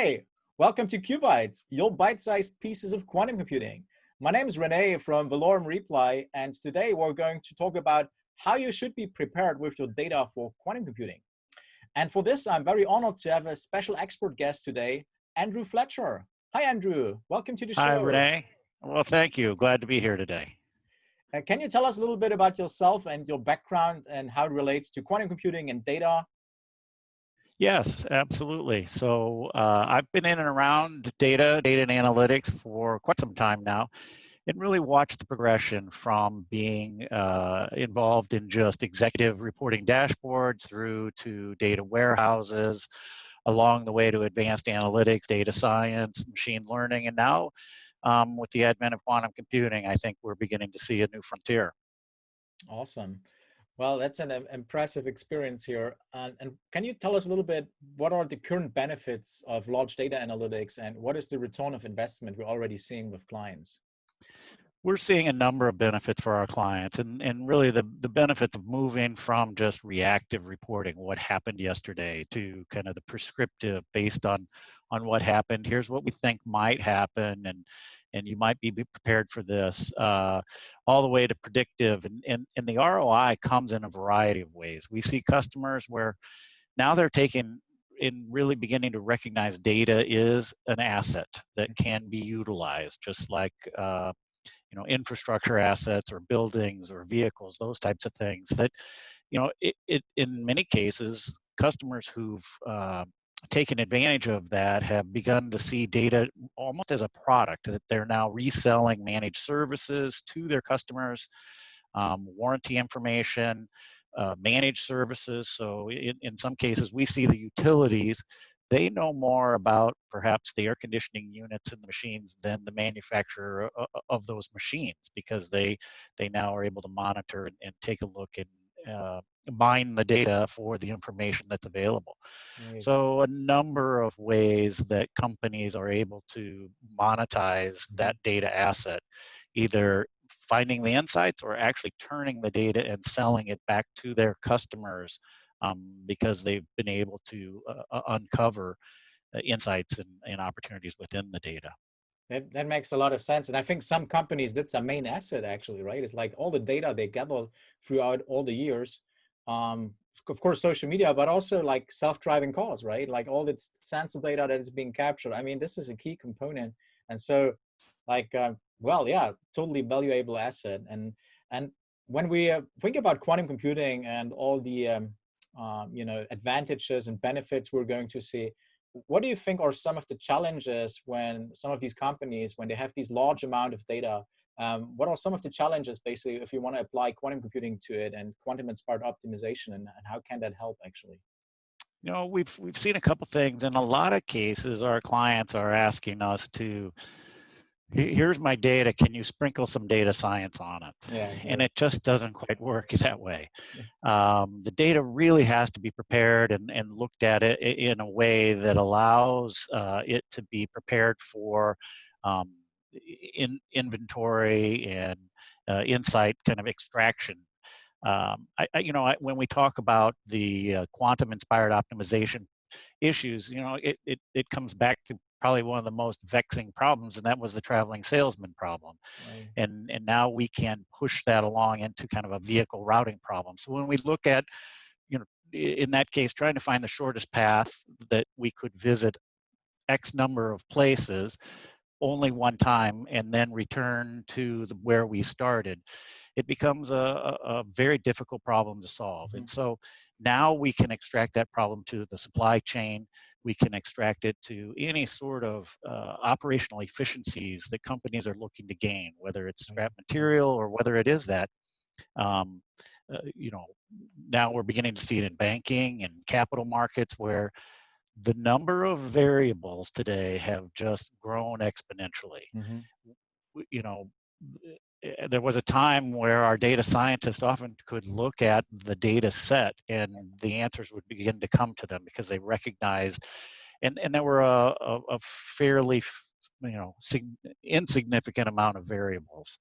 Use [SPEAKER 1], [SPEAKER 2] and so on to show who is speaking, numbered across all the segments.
[SPEAKER 1] Hi, welcome to QuBites, your bite-sized pieces of quantum computing. My name is Rene from Valorem Reply, and today we're going to talk about how you should be prepared with your data for quantum computing. And for this, I'm very honored to have a special expert guest today, Andrew Fletcher. Hi, Andrew. Welcome to the
[SPEAKER 2] Hi,
[SPEAKER 1] show.
[SPEAKER 2] Rene. Well, thank you. Glad to be here today.
[SPEAKER 1] Can you tell us a little bit about yourself and your background and how it relates to quantum computing and data?
[SPEAKER 2] Yes, absolutely. So I've been in and around data and analytics for quite some time now, and really watched the progression from being involved in just executive reporting dashboards through to data warehouses, along the way to advanced analytics, data science, machine learning, and now with the advent of quantum computing, I think we're beginning to see a new frontier.
[SPEAKER 1] Awesome. Well, that's an impressive experience here. And can you tell us a little bit, what are the current benefits of large data analytics and what is the return of investment we're already seeing with clients?
[SPEAKER 2] We're seeing a number of benefits for our clients, and really the benefits of moving from just reactive reporting, what happened yesterday, to kind of the prescriptive based on what happened. Here's what we think might happen, and you might be prepared for this, all the way to predictive. And the ROI comes in a variety of ways. We see customers where now they're taking in really beginning to recognize data is an asset that can be utilized, just like infrastructure assets or buildings or vehicles, those types of things that, it in many cases, customers who've taken advantage of that have begun to see data almost as a product that they're now reselling managed services to their customers, warranty information, managed services. So in some cases, we see the utilities, they know more about perhaps the air conditioning units in the machines than the manufacturer of those machines, because they now are able to monitor and take a look and mine the data for the information that's available.
[SPEAKER 1] Right.
[SPEAKER 2] So a number of ways that companies are able to monetize that data asset, either finding the insights or actually turning the data and selling it back to their customers, because they've been able to uncover insights and opportunities within the data.
[SPEAKER 1] That makes a lot of sense. And I think some companies, that's a main asset actually, right? It's like all the data they gather throughout all the years. Of course, social media, but also like self-driving cars, right? Like all the sensor data that is being captured. I mean, this is a key component. And so like, well, yeah, totally valuable asset. And when we think about quantum computing and all the, advantages and benefits we're going to see, what do you think are some of the challenges when some of these companies, when they have these large amount of data, what are some of the challenges basically if you want to apply quantum computing to it and quantum inspired optimization, and how can that help actually?
[SPEAKER 2] We've seen a couple things. In a lot of cases, our clients are asking us to, here's my data, can you sprinkle some data science on it?
[SPEAKER 1] Yeah,
[SPEAKER 2] And
[SPEAKER 1] right.
[SPEAKER 2] it just doesn't quite work that way. The data really has to be prepared and looked at it in a way that allows it to be prepared for inventory and insight kind of extraction. When we talk about the quantum-inspired optimization issues, it comes back to probably one of the most vexing problems, and that was the traveling salesman problem.
[SPEAKER 1] Right.
[SPEAKER 2] And now we can push that along into kind of a vehicle routing problem. So when we look at, in that case, trying to find the shortest path that we could visit X number of places only one time and then return to where we started, it becomes a very difficult problem to solve. And so now we can extract that problem to the supply chain. We can extract it to any sort of operational efficiencies that companies are looking to gain, whether it's scrap material or whether it is that. Um, Now we're beginning to see it in banking and capital markets, where the number of variables today have just grown exponentially. You know, there was a time where our data scientists often could look at the data set and the answers would begin to come to them because they recognized, and there were a fairly insignificant amount of variables.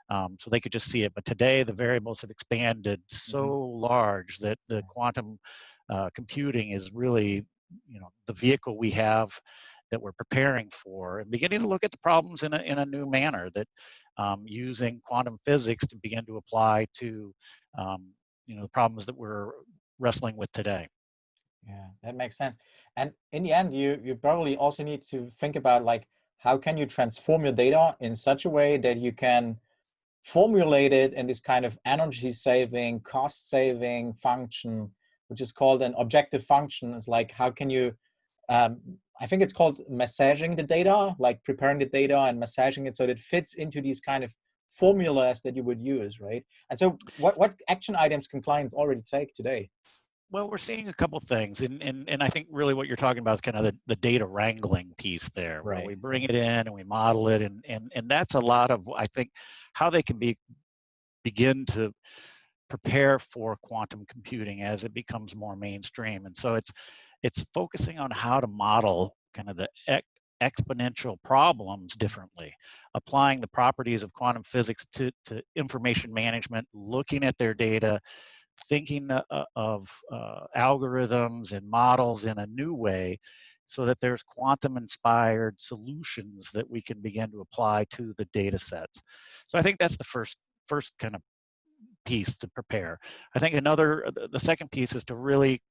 [SPEAKER 2] So they could just see it. But today the variables have expanded so large that the quantum computing is really, the vehicle we have that we're preparing for, and beginning to look at the problems in a new manner, that using quantum physics to begin to apply to the problems that we're wrestling with today.
[SPEAKER 1] Yeah, that makes sense. And in the end, you probably also need to think about, like, how can you transform your data in such a way that you can formulate it in this kind of energy saving, cost saving function, which is called an objective function. It's like, how can you, I think it's called massaging the data, like preparing the data and massaging it so that it fits into these kind of formulas that you would use, right? And so what action items can clients already take today?
[SPEAKER 2] Well, we're seeing a couple things, and I think really what you're talking about is kind of the data wrangling piece there, where we bring it in and we model it, and that's a lot of, I think, how they can begin to prepare for quantum computing as it becomes more mainstream. And so it's focusing on how to model kind of the exponential problems differently, applying the properties of quantum physics to information management, looking at their data, thinking of algorithms and models in a new way, so that there's quantum inspired solutions that we can begin to apply to the data sets. So I think that's the first kind of piece to prepare. I think the second piece is to really,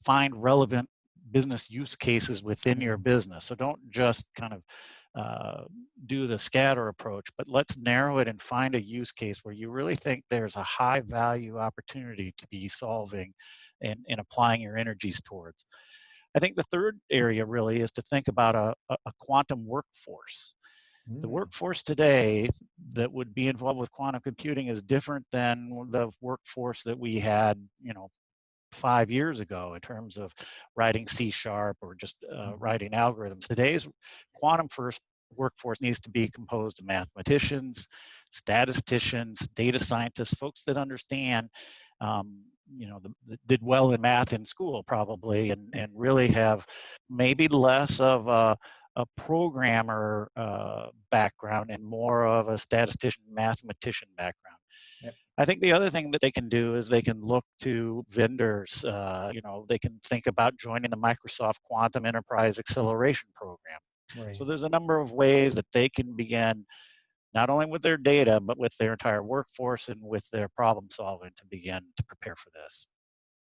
[SPEAKER 2] find relevant business use cases within your business. So don't just kind of do the scatter approach, but let's narrow it and find a use case where you really think there's a high value opportunity to be solving and applying your energies towards. I think the third area really is to think about a quantum workforce. The workforce today that would be involved with quantum computing is different than the workforce that we had, 5 years ago, in terms of writing C# or just writing algorithms. Today's quantum first workforce needs to be composed of mathematicians, statisticians, data scientists, folks that understand, did well in math in school probably, and really have maybe less of a programmer background and more of a statistician, mathematician background.
[SPEAKER 1] Yep.
[SPEAKER 2] I think the other thing that they can do is they can look to vendors. They can think about joining the Microsoft Quantum Enterprise Acceleration Program.
[SPEAKER 1] Right.
[SPEAKER 2] So there's a number of ways that they can begin, not only with their data, but with their entire workforce and with their problem solving, to begin to prepare for this.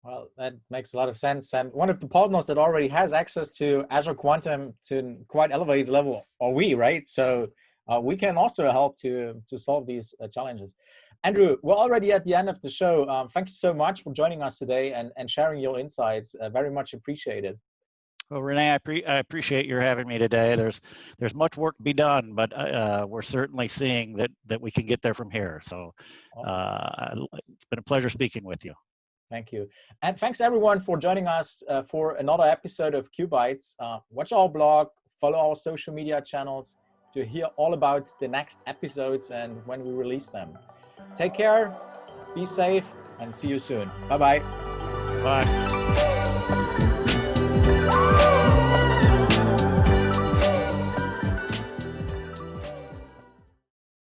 [SPEAKER 1] Well, that makes a lot of sense. And one of the partners that already has access to Azure Quantum to quite elevated level are we, right? So we can also help to solve these challenges. Andrew, we're already at the end of the show. Thank you so much for joining us today and sharing your insights. Very much appreciated.
[SPEAKER 2] Well, Rene, I appreciate your having me today. There's much work to be done, but we're certainly seeing that we can get there from here. So awesome. It's been a pleasure speaking with you.
[SPEAKER 1] Thank you. And thanks everyone for joining us for another episode of QuBites. Watch our blog, follow our social media channels to hear all about the next episodes and when we release them. Take care, be safe, and see you soon. Bye-bye.
[SPEAKER 2] Bye.